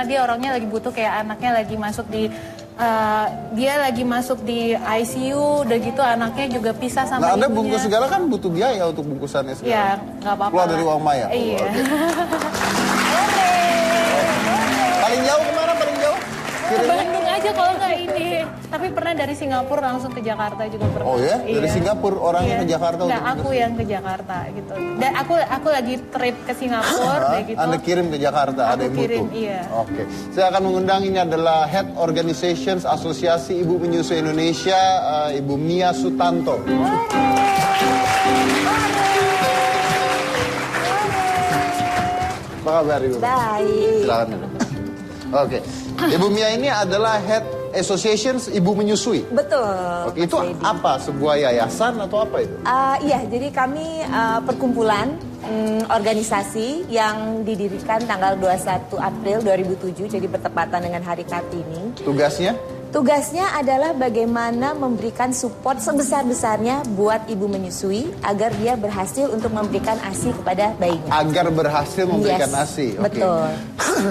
karena dia orangnya lagi butuh, kayak anaknya lagi masuk di dia lagi masuk di ICU, udah gitu anaknya juga pisah sama Anda ibunya. bungkus segala kan butuh biaya untuk bungkusannya segala. Ya, nggak apa-apa. Keluar dari uang Maya. Iya. Paling jauh kemana? Paling jauh? Ke Bandung aja kalau nggak ini. Tapi pernah dari Singapura langsung ke Jakarta juga pernah. Oh ya? Dari Singapura orangnya ke Jakarta? Nggak, aku yang ke Jakarta gitu. Dan aku lagi trip ke Singapura kayak gitu. Anda kirim ke Jakarta, ada yang kirim, butuh? iya. Oke. Saya akan mengundang, ini adalah Head Organizations Asosiasi Ibu Menyusui Indonesia, Ibu Mia Sutanto. Apa kabar Ibu? Baik. Silakan dulu. Oke. Ibu Mia ini adalah Head Associations Ibu Menyusui. Betul. Oke, itu apa? Sebuah yayasan atau apa itu? Iya, jadi kami perkumpulan organisasi yang didirikan tanggal 21 April 2007, jadi bertepatan dengan Hari Kartini. Tugasnya? Tugasnya adalah bagaimana memberikan support sebesar-besarnya buat ibu menyusui agar dia berhasil untuk memberikan ASI kepada bayinya. Agar berhasil memberikan Yes, ASI. Oke. betul.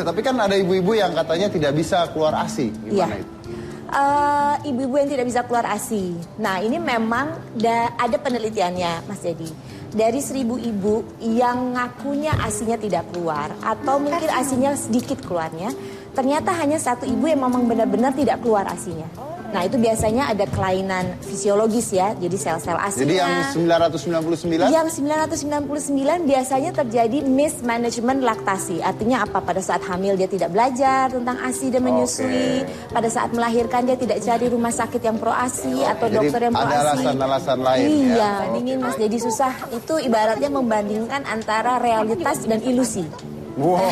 Tapi kan ada ibu-ibu yang katanya tidak bisa keluar ASI. Gimana Iya. itu? Ibu-ibu yang tidak bisa keluar ASI. Nah, ini memang ada penelitiannya, Mas Dedi. Dari 1.000 ibu yang ngakunya ASInya tidak keluar atau mungkin ASInya sedikit keluarnya, ternyata hanya 1 ibu yang memang benar-benar tidak keluar ASInya. Nah, itu biasanya ada kelainan fisiologis ya, jadi sel-sel ASInya. Jadi yang 999? Yang 999 biasanya terjadi mismanagement laktasi. Artinya apa? Pada saat hamil dia tidak belajar tentang ASI dan menyusui. Pada saat melahirkan dia tidak cari rumah sakit yang pro ASI atau dokter yang pro ASI. Ada alasan-alasan lain ya? Iya, dingin Mas. Jadi susah. Itu ibaratnya membandingkan antara realitas dan ilusi. Wah,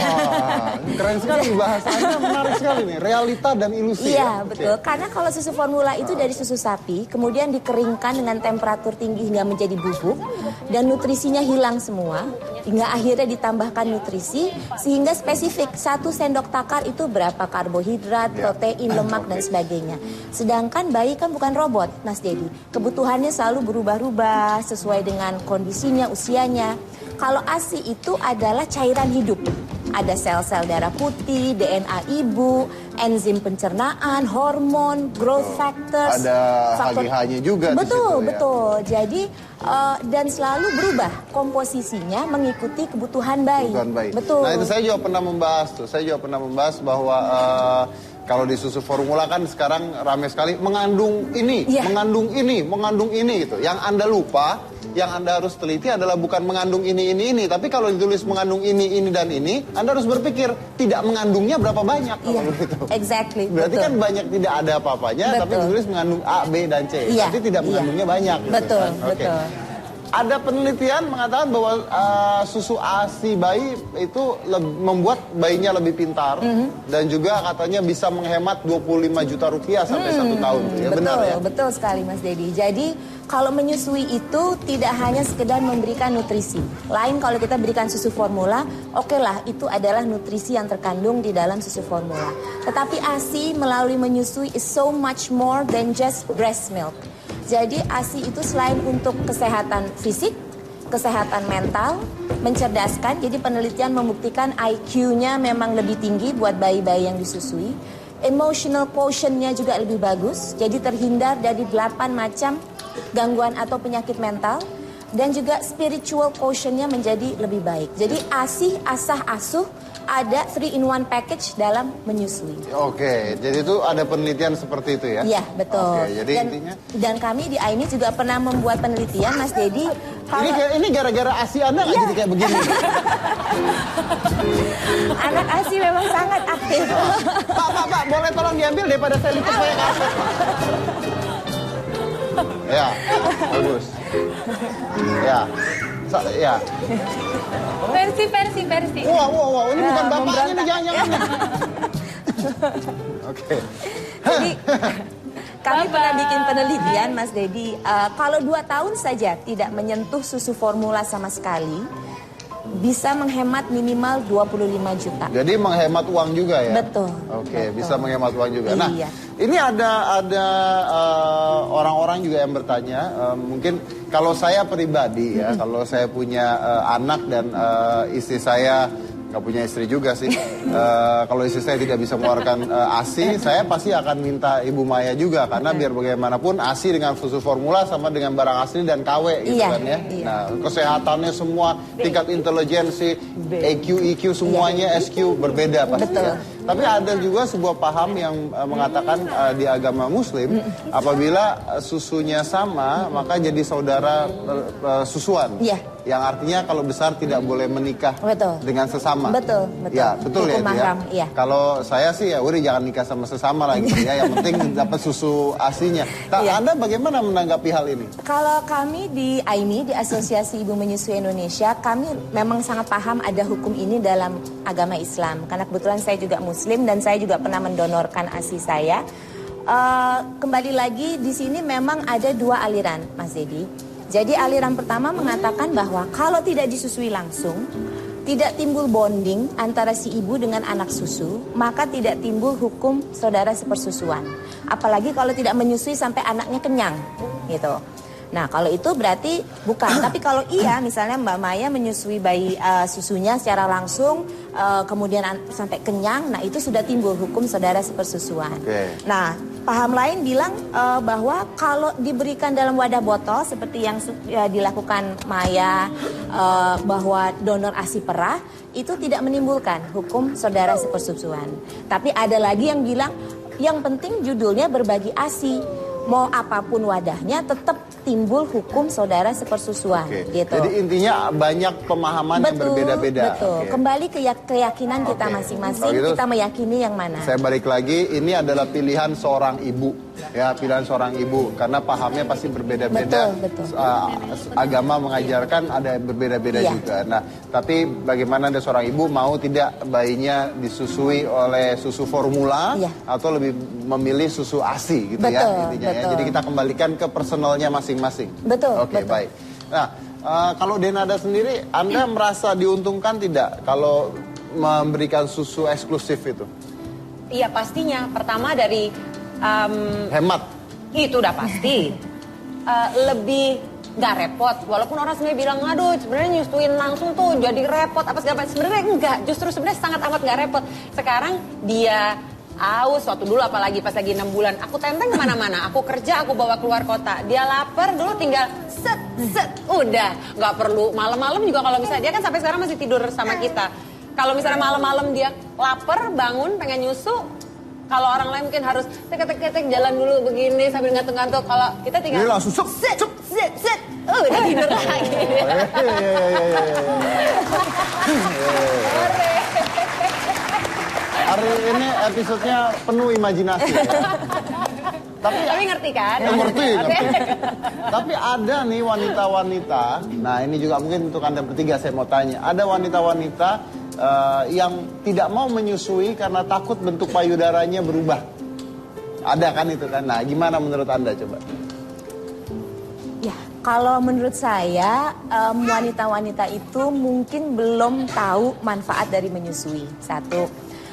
keren sekali bahasanya, menarik sekali nih. Realita dan ilusi. Iya, ya? betul. Karena kalau susu formula itu dari susu sapi, kemudian dikeringkan dengan temperatur tinggi hingga menjadi bubuk, dan nutrisinya hilang semua, hingga akhirnya ditambahkan nutrisi, sehingga spesifik 1 sendok takar itu berapa karbohidrat, protein, lemak, dan sebagainya. Sedangkan bayi kan bukan robot, Mas Dedi. Kebutuhannya selalu berubah-ubah sesuai dengan kondisinya, usianya. Kalau ASI itu adalah cairan hidup. Ada sel-sel darah putih, DNA ibu, enzim pencernaan, hormon, growth factors. Ada HGH-nya juga betul, di situ ya? Betul. Jadi, dan selalu berubah komposisinya mengikuti kebutuhan bayi. Betul. Nah, itu saya juga pernah membahas tuh. Saya juga pernah membahas bahwa kalau di susu formula kan sekarang ramai sekali mengandung ini, mengandung ini gitu. Yang Anda lupa, yang Anda harus teliti adalah bukan mengandung ini. Tapi kalau ditulis mengandung ini, dan ini, Anda harus berpikir tidak mengandungnya berapa banyak kalau begitu. Exactly. Berarti betul. kan banyak tidak ada apa-apanya, tapi ditulis mengandung A, B, dan C. Berarti tidak mengandungnya banyak. Gitu, betul, kan? betul. Ada penelitian mengatakan bahwa susu ASI bayi itu membuat bayinya lebih pintar dan juga katanya bisa menghemat 25 juta rupiah sampai 1 tahun. Ya, betul, benar ya? Betul sekali Mas Dedi. Jadi kalau menyusui itu tidak hanya sekedar memberikan nutrisi. Lain kalau kita berikan susu formula, oke lah itu adalah nutrisi yang terkandung di dalam susu formula. Tetapi ASI melalui menyusui is so much more than just breast milk. Jadi ASI itu selain untuk kesehatan fisik, kesehatan mental, mencerdaskan. Jadi penelitian membuktikan IQ-nya memang lebih tinggi buat bayi-bayi yang disusui. Emotional quotient-nya juga lebih bagus. Jadi terhindar dari 8 macam gangguan atau penyakit mental. Dan juga spiritual quotient-nya menjadi lebih baik. Jadi ASI, asah, asuh ada 3-in-1 package dalam menyusui. Oke, jadi itu ada penelitian seperti itu ya? Iya, betul. Oke, jadi intinya? Dan kami di AIMI juga pernah membuat penelitian, Mas Dedi. Ini gara-gara ASI Anda nggak jadi kayak begini? Anak ASI memang sangat aktif. Pak, boleh tolong diambil daripada saya lipat saya kasih. Ya, bagus. Ya. Versi. Wow, ini bukan bapaknya nih, jangan. Oke. Jadi kami pernah bikin penelitian, Mas Dedi. Kalau 2 tahun saja tidak menyentuh susu formula sama sekali, bisa menghemat minimal 25 juta. Jadi menghemat uang juga ya? Betul. Oke, bisa menghemat uang juga. Nah, Iya. ini ada orang-orang juga yang bertanya, mungkin kalau saya pribadi ya, kalau saya punya anak dan istri saya nggak punya istri juga sih. Kalau istri saya tidak bisa mengeluarkan ASI, saya pasti akan minta Ibu Maya juga karena biar bagaimanapun ASI dengan susu formula sama dengan barang asli dan KW gitu kan ya. Nah, kesehatannya semua, tingkat intelijensi, EQ, EQ semuanya SQ berbeda pasti ya. Tapi ada juga sebuah paham yang mengatakan di agama Muslim apabila susunya sama maka jadi saudara susuan. Yang artinya kalau besar tidak boleh menikah dengan sesama. Betul. Ya, betul Hukum ya itu ya. mahram, iya. Kalau saya sih ya udah jangan nikah sama sesama lagi ya. Yang penting dapat susu aslinya. Anda bagaimana menanggapi hal ini? Kalau kami di AIMI, di Asosiasi Ibu Menyusui Indonesia, kami memang sangat paham ada hukum ini dalam agama Islam. Karena kebetulan saya juga Muslim dan saya juga pernah mendonorkan ASI saya. Kembali lagi di sini memang ada dua aliran, Mas Dedi. Jadi aliran pertama mengatakan bahwa kalau tidak disusui langsung, tidak timbul bonding antara si ibu dengan anak susu, maka tidak timbul hukum saudara sepersusuan. Apalagi kalau tidak menyusui sampai anaknya kenyang, gitu. Nah, kalau itu berarti bukan. Tapi kalau iya, misalnya Mbak Maya menyusui bayi susunya secara langsung, kemudian sampai kenyang, nah itu sudah timbul hukum saudara sepersusuan. Nah, paham lain bilang bahwa kalau diberikan dalam wadah botol seperti yang dilakukan Maya, bahwa donor ASI perah itu tidak menimbulkan hukum saudara sepersusuan. Tapi ada lagi yang bilang yang penting judulnya berbagi ASI. Mau apapun wadahnya tetap timbul hukum saudara sepersusuan gitu. Jadi intinya banyak pemahaman yang berbeda-beda. Betul. Kembali ke keyakinan kita masing-masing, gitu, kita meyakini yang mana. Saya balik lagi, ini adalah pilihan seorang ibu. Ya, pilihan seorang ibu karena pahamnya pasti berbeda-beda. Betul. Agama mengajarkan ada berbeda-beda juga. Nah, tapi bagaimana ada seorang ibu mau tidak bayinya disusui oleh susu formula atau lebih memilih susu ASI gitu ya intinya ya. Jadi kita kembalikan ke personalnya masing-masing. Oke, baik. Nah, kalau Denada sendiri, Anda merasa diuntungkan tidak kalau memberikan susu eksklusif itu? Iya, pastinya. Pertama dari hemat. Itu udah pasti. Lebih nggak repot. Walaupun orang sebenarnya bilang, aduh sebenarnya nyusuin langsung tuh jadi repot apa segala macam. Sebenarnya enggak. Justru sebenarnya sangat amat nggak repot. Sekarang dia aus, waktu dulu apalagi pas lagi 6 bulan. Aku tenteng kemana-mana. Aku kerja, aku bawa keluar kota. Dia lapar dulu tinggal set. Udah. Nggak perlu malam-malam juga kalau misalnya. Dia kan sampai sekarang masih tidur sama kita. Kalau misalnya malam-malam dia lapar, bangun, pengen nyusu. Kalau orang lain mungkin harus tek jalan dulu begini sambil ngantuk-ngantuk. Kalau kita tinggal ini langsung set. Udah tidur lagi. Hari ini episodenya penuh imajinasi ya. Tapi ngerti kan? Ngerti. Tapi ada nih wanita-wanita. Nah, ini juga mungkin untuk Anda bertiga saya mau tanya. Ada wanita-wanita yang tidak mau menyusui karena takut bentuk payudaranya berubah. Ada kan itu kan? Nah, gimana menurut Anda coba? Ya, kalau menurut saya wanita-wanita itu mungkin belum tahu manfaat dari menyusui. Satu.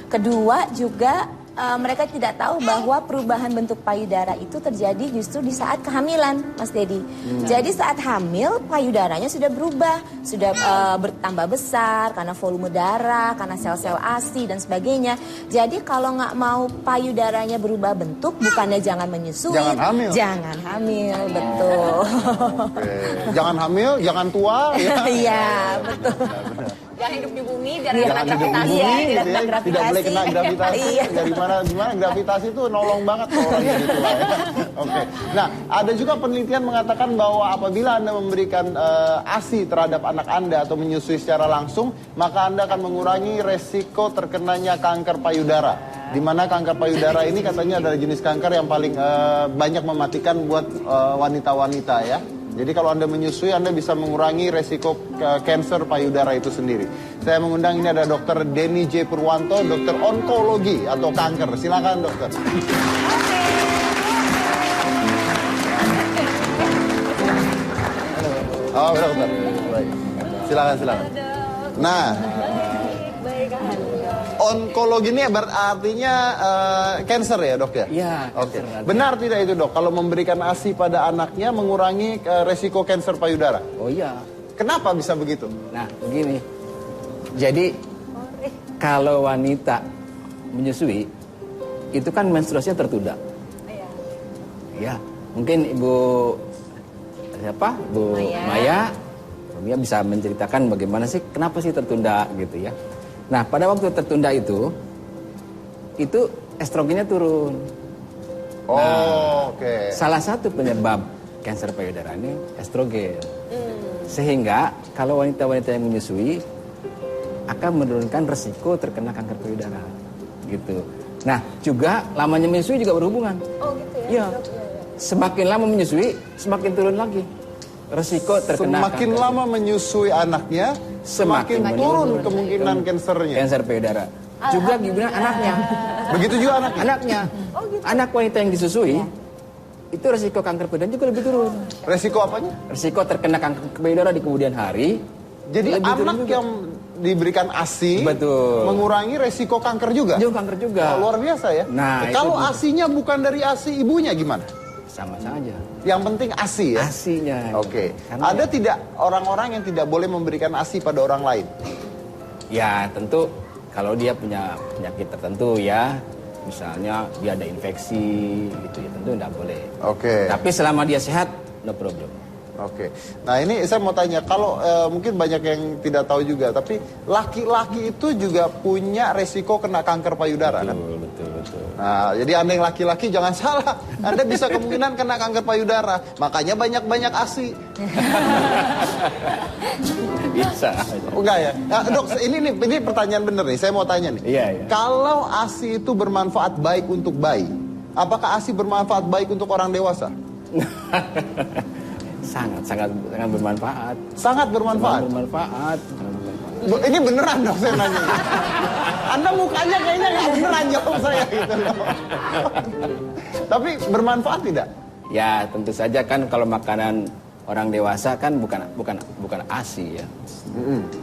Kedua juga mereka tidak tahu bahwa perubahan bentuk payudara itu terjadi justru di saat kehamilan, Mas Dedi. Jadi saat hamil payudaranya sudah berubah, sudah bertambah besar karena volume darah, karena sel-sel ASI dan sebagainya. Jadi kalau nggak mau payudaranya berubah bentuk, bukannya jangan menyusui, jangan hamil. Jangan hamil, betul. Jangan hamil, jangan tua. Iya, betul. Jangan hidup di bumi biar jangan hidup di bumi gitu ya. Tidak boleh kena gravitasi. Dari gimana gravitasi itu nolong banget orang jadi tua ya. Oke. Nah, ada juga penelitian mengatakan bahwa apabila Anda memberikan ASI terhadap anak Anda atau menyusui secara langsung, maka Anda akan mengurangi resiko terkenanya kanker payudara. Di mana kanker payudara ini katanya adalah jenis kanker yang paling banyak mematikan buat wanita-wanita ya. Jadi kalau Anda menyusui, Anda bisa mengurangi resiko kanker payudara itu sendiri. Saya mengundang ini ada Dr. Denny J. Purwanto, dokter onkologi atau kanker. Silakan dokter. Oh, dokter. Baik. Silakan. Nah, onkologi ini artinya cancer ya dok ya? Iya. Oke. Benar tidak itu dok? Kalau memberikan ASI pada anaknya mengurangi resiko kanker payudara? Oh iya. Kenapa bisa begitu? Nah begini. Jadi kalau wanita menyusui itu kan menstruasinya tertunda. Ya, mungkin Ibu siapa? Bu Maya bisa menceritakan bagaimana sih, kenapa sih tertunda gitu ya. Nah, pada waktu tertunda itu estrogennya turun. Oke. Salah satu penyebab kanker payudara ini estrogen. Sehingga kalau wanita-wanita yang menyusui akan menurunkan resiko terkena kanker payudara. Gitu. Nah, juga lamanya menyusui juga berhubungan. Oh gitu ya? Iya. Semakin lama menyusui, semakin turun lagi resiko terkena Semakin kanker. lama menyusui anaknya, semakin turun kemungkinan kansernya. Kanker payudara. Juga gimana anaknya? Begitu juga anaknya. Anaknya. Anak wanita yang disusui itu resiko kanker payudara juga lebih turun. Resiko apanya? Resiko terkena kanker payudara di kemudian hari. Jadi lebih turun anak juga. yang diberikan ASI Betul. mengurangi resiko kanker juga. Juga kanker juga. Oh, luar biasa ya. Nah, kalau itu dia. ASI-nya bukan dari ASI ibunya gimana? Sama saja. Yang penting ASI ya. Asinya. Oke. Karena Ada tidak orang-orang yang tidak boleh memberikan ASI pada orang lain? ya tentu kalau dia punya penyakit tertentu ya, misalnya dia ada infeksi gitu ya, tentu tidak boleh. Oke. Tapi selama dia sehat, no problem. Oke. Nah ini saya mau tanya, kalau mungkin banyak yang tidak tahu juga, tapi laki-laki itu juga punya resiko kena kanker payudara kan? Betul. Nah, jadi Anda yang laki-laki jangan salah. Anda bisa kemungkinan kena kanker payudara. Makanya banyak-banyak ASI. Bisa. Enggak ya? Nah, dok, ini pertanyaan bener nih. Saya mau tanya nih. Iya. Kalau ASI itu bermanfaat baik untuk bayi, apakah ASI bermanfaat baik untuk orang dewasa? sangat bermanfaat. Sangat bermanfaat. Sangat bermanfaat. Ini beneran dok saya nanya. Anda mukanya kayaknya nggak beneran jawab saya gitu loh. Tapi bermanfaat tidak? Ya tentu saja kan kalau makanan orang dewasa kan bukan ASI ya.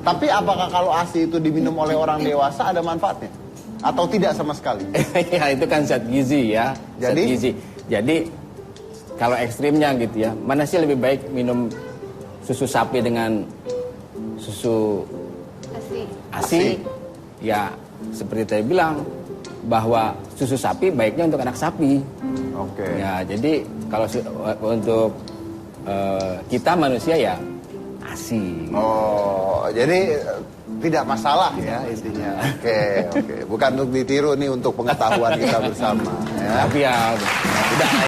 Tapi apakah kalau ASI itu diminum oleh orang dewasa ada manfaatnya? Atau tidak sama sekali? Ya itu kan zat gizi ya. Zat Jadi? gizi. Jadi kalau ekstrimnya gitu ya, mana sih lebih baik minum susu sapi dengan susu ASI? Ya seperti saya bilang bahwa susu sapi baiknya untuk anak sapi. Oke. Ya jadi kalau untuk kita manusia ya ASI. Oh, jadi tidak masalah ya intinya. Oke. Bukan untuk ditiru nih, untuk pengetahuan kita bersama. Ya. Tapi ya udah.